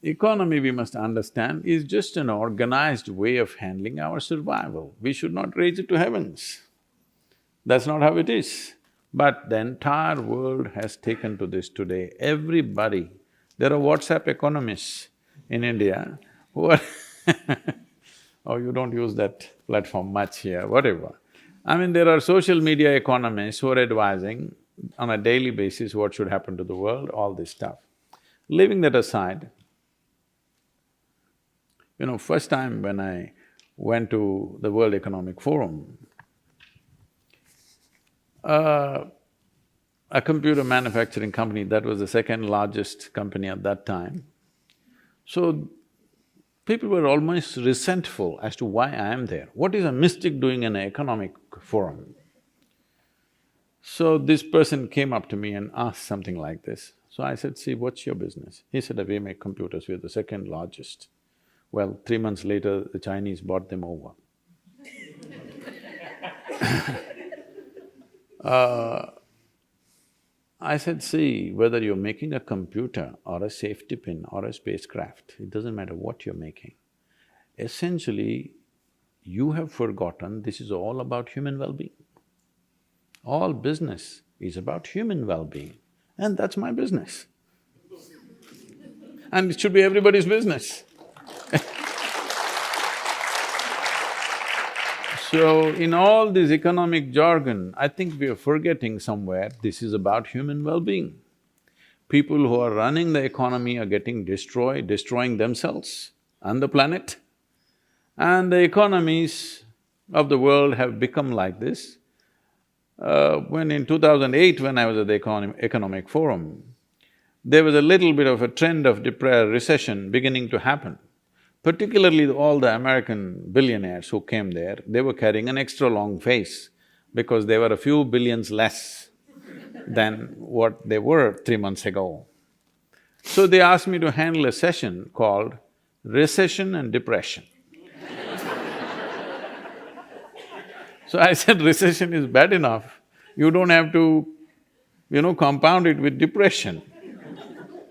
Economy, we must understand, is just an organized way of handling our survival. We should not raise it to heavens. That's not how it is. But the entire world has taken to this today. Everybody, there are WhatsApp economists in India who are oh, you don't use that platform much here, whatever. I mean, there are social media economists who are advising on a daily basis what should happen to the world, all this stuff. Leaving that aside, first time when I went to the World Economic Forum, a computer manufacturing company, that was the second largest company at that time. So, people were almost resentful as to why I am there. What is a mystic doing in an economic forum? So this person came up to me and asked something like this. So I said, see, what's your business? He said, we make computers, we're the second largest. Well, 3 months later, the Chinese bought them over. I said, see, whether you're making a computer or a safety pin or a spacecraft, it doesn't matter what you're making. Essentially, you have forgotten this is all about human well-being. All business is about human well-being, and that's my business. And it should be everybody's business. So, in all this economic jargon, I think we are forgetting somewhere this is about human well-being. People who are running the economy are getting destroyed, destroying themselves and the planet. And the economies of the world have become like this. When in 2008, when I was at the Economic Forum, there was a little bit of a trend of recession beginning to happen. Particularly all the American billionaires who came there, they were carrying an extra long face because they were a few billions less than what they were 3 months ago. So they asked me to handle a session called Recession and Depression. So I said, recession is bad enough, you don't have to, compound it with depression.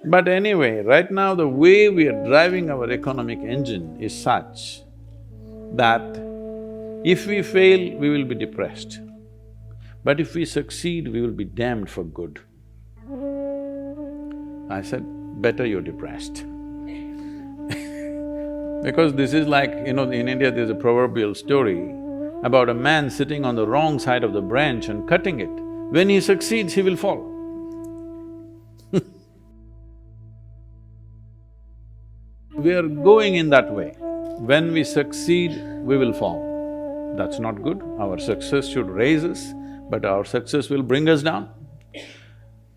But anyway, right now the way we are driving our economic engine is such that if we fail, we will be depressed. But if we succeed, we will be damned for good. I said, better you're depressed. Because this is like, in India there's a proverbial story about a man sitting on the wrong side of the branch and cutting it. When he succeeds, he will fall. We are going in that way. When we succeed, we will fall. That's not good. Our success should raise us, but our success will bring us down.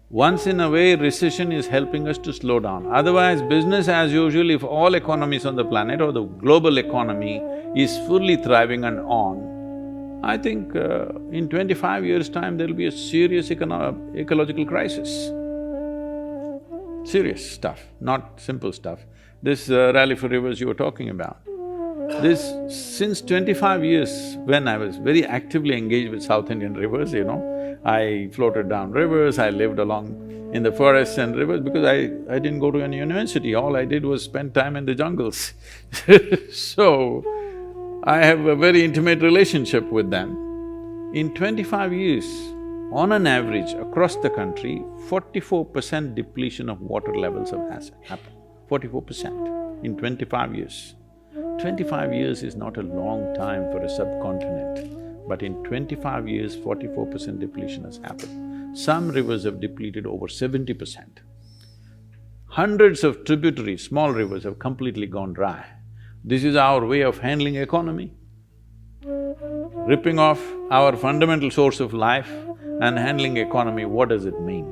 Once in a way, recession is helping us to slow down. Otherwise, business as usual, if all economies on the planet or the global economy is fully thriving and on, I think in 25 years' time, there'll be a serious ecological crisis. Serious stuff, not simple stuff. This rally for rivers you were talking about, since 25 years, when I was very actively engaged with South Indian rivers, I floated down rivers, I lived along in the forests and rivers because I didn't go to any university, all I did was spend time in the jungles. So, I have a very intimate relationship with them. In 25 years, on an average, across the country, 44% depletion of water levels have happened. 44% in 25 years. 25 years is not a long time for a subcontinent, but in 25 years, 44% depletion has happened. Some rivers have depleted over 70%. Hundreds of tributaries, small rivers have completely gone dry. This is our way of handling economy. Ripping off our fundamental source of life and handling economy, what does it mean?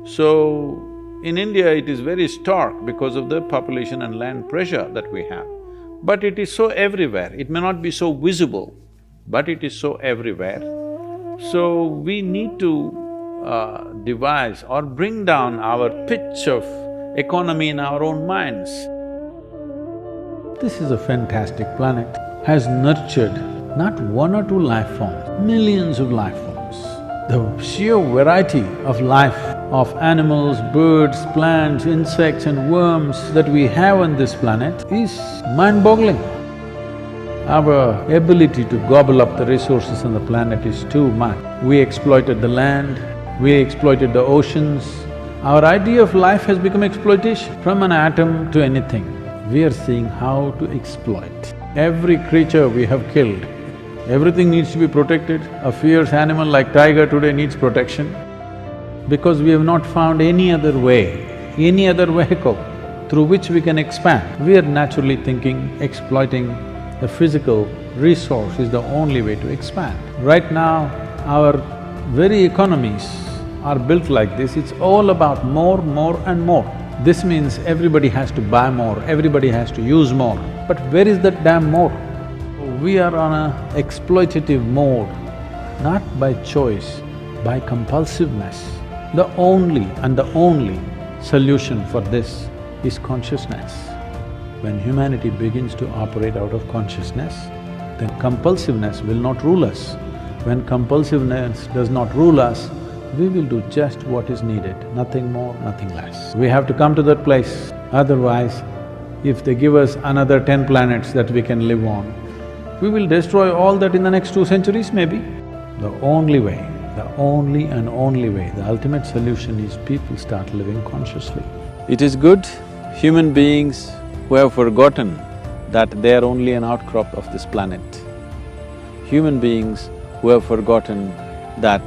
So, in India, it is very stark because of the population and land pressure that we have. But it is so everywhere, it may not be so visible, but it is so everywhere. So, we need to devise or bring down our pitch of economy in our own minds. This is a fantastic planet, has nurtured not one or two life forms, millions of life forms. The sheer variety of life of animals, birds, plants, insects and worms that we have on this planet is mind-boggling. Our ability to gobble up the resources on the planet is too much. We exploited the land, we exploited the oceans. Our idea of life has become exploitation. From an atom to anything, we are seeing how to exploit. Every creature we have killed, everything needs to be protected. A fierce animal like tiger today needs protection because we have not found any other way, any other vehicle through which we can expand. We are naturally thinking exploiting the physical resource is the only way to expand. Right now, our very economies are built like this, it's all about more, more and more. This means everybody has to buy more, everybody has to use more. But where is that damn more? We are on a exploitative mode, not by choice, by compulsiveness. The only solution for this is consciousness. When humanity begins to operate out of consciousness, then compulsiveness will not rule us. When compulsiveness does not rule us, we will do just what is needed, nothing more, nothing less. We have to come to that place. Otherwise, if they give us another 10 planets that we can live on, we will destroy all that in the next 2 centuries maybe. The only way, the only and only way, the ultimate solution is people start living consciously. It is good human beings who have forgotten that they are only an outcrop of this planet. Human beings who have forgotten that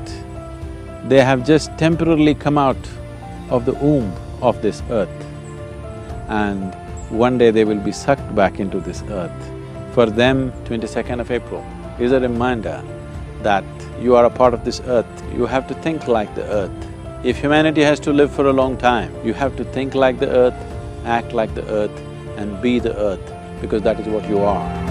they have just temporarily come out of the womb of this earth and one day they will be sucked back into this earth. For them, 22nd of April is a reminder that you are a part of this earth, you have to think like the earth. If humanity has to live for a long time, you have to think like the earth, act like the earth and be the earth, because that is what you are.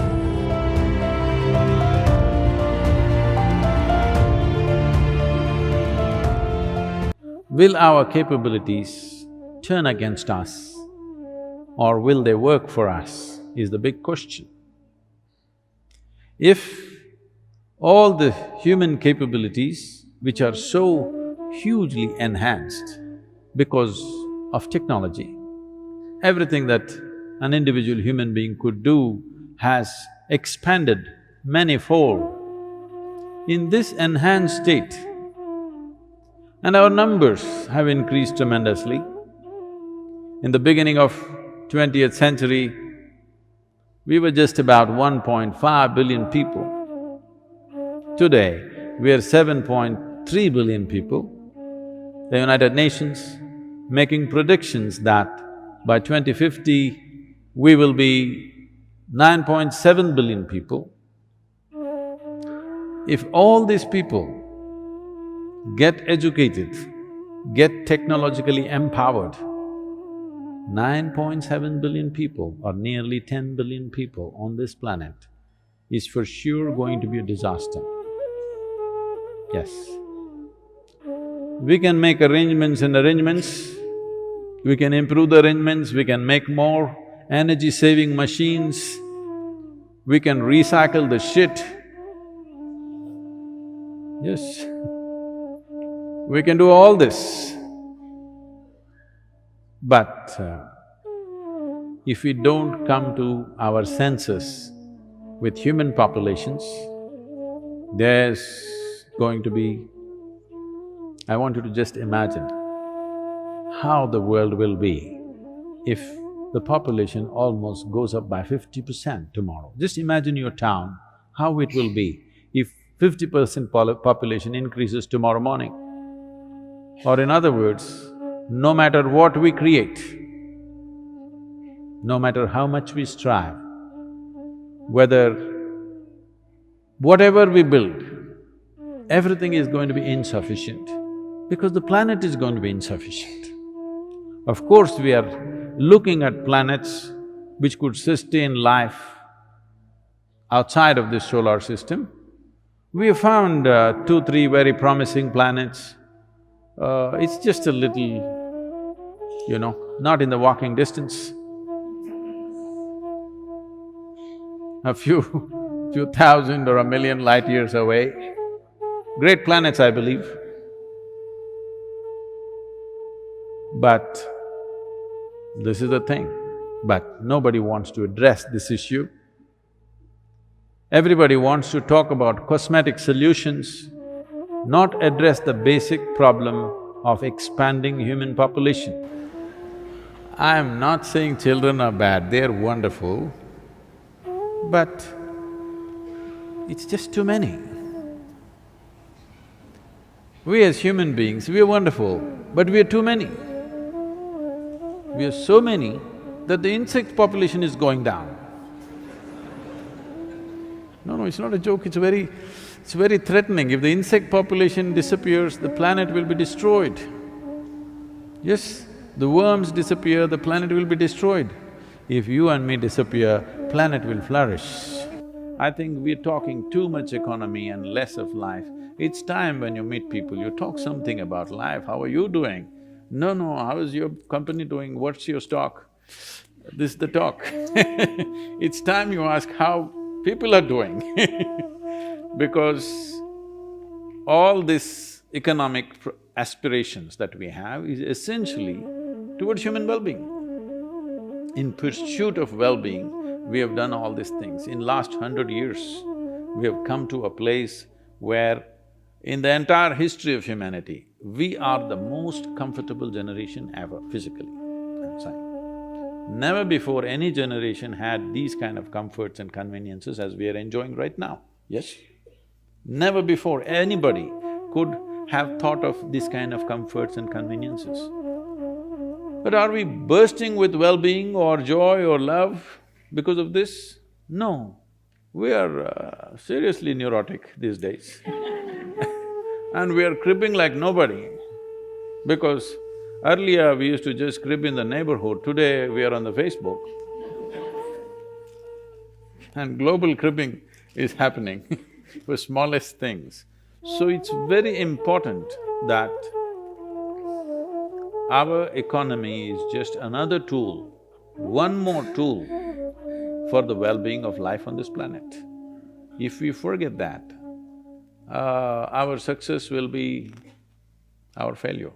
Will our capabilities turn against us or will they work for us is the big question. If all the human capabilities which are so hugely enhanced because of technology, everything that an individual human being could do has expanded manifold. In this enhanced state, and our numbers have increased tremendously. In the beginning of 20th century, we were just about 1.5 billion people. Today, we are 7.3 billion people. The United Nations making predictions that by 2050, we will be 9.7 billion people. If all these people get educated, get technologically empowered, 9.7 billion people or nearly 10 billion people on this planet is for sure going to be a disaster. Yes. We can make arrangements and arrangements, we can improve the arrangements, we can make more energy-saving machines, we can recycle the shit. Yes, we can do all this. But if we don't come to our senses with human populations, there's going to be… I want you to just imagine how the world will be if the population almost goes up by 50% tomorrow. Just imagine your town, how it will be if 50% population increases tomorrow morning. Or in other words, no matter what we create, no matter how much we strive, whatever we build, everything is going to be insufficient because the planet is going to be insufficient. Of course, we are looking at planets which could sustain life outside of this solar system. We have found 2, 3 very promising planets. It's just a little, not in the walking distance. A few thousand or a million light years away. Great planets, I believe. But this is the thing, but nobody wants to address this issue. Everybody wants to talk about cosmetic solutions, not address the basic problem of expanding human population. I am not saying children are bad, they're wonderful, but it's just too many. We as human beings, we are wonderful, but we are too many. We are so many that the insect population is going down. No, it's not a joke, it's very threatening. If the insect population disappears, the planet will be destroyed. Yes, the worms disappear, the planet will be destroyed. If you and me disappear, planet will flourish. I think we're talking too much economy and less of life. It's time when you meet people, you talk something about life, how are you doing? No, how is your company doing, what's your stock? This is the talk It's time you ask how people are doing because all this economic aspirations that we have is essentially towards human well-being. In pursuit of well-being, we have done all these things. In last 100 years, we have come to a place where in the entire history of humanity, we are the most comfortable generation ever, physically, I'm saying. Never before any generation had these kind of comforts and conveniences as we are enjoying right now, yes? Never before anybody could have thought of this kind of comforts and conveniences. But are we bursting with well-being or joy or love because of this? No, we are seriously neurotic these days and we are cribbing like nobody because earlier we used to just crib in the neighborhood, today we are on the Facebook and global cribbing is happening for smallest things. So it's very important that our economy is just another tool, one more tool for the well-being of life on this planet. If we forget that, our success will be our failure.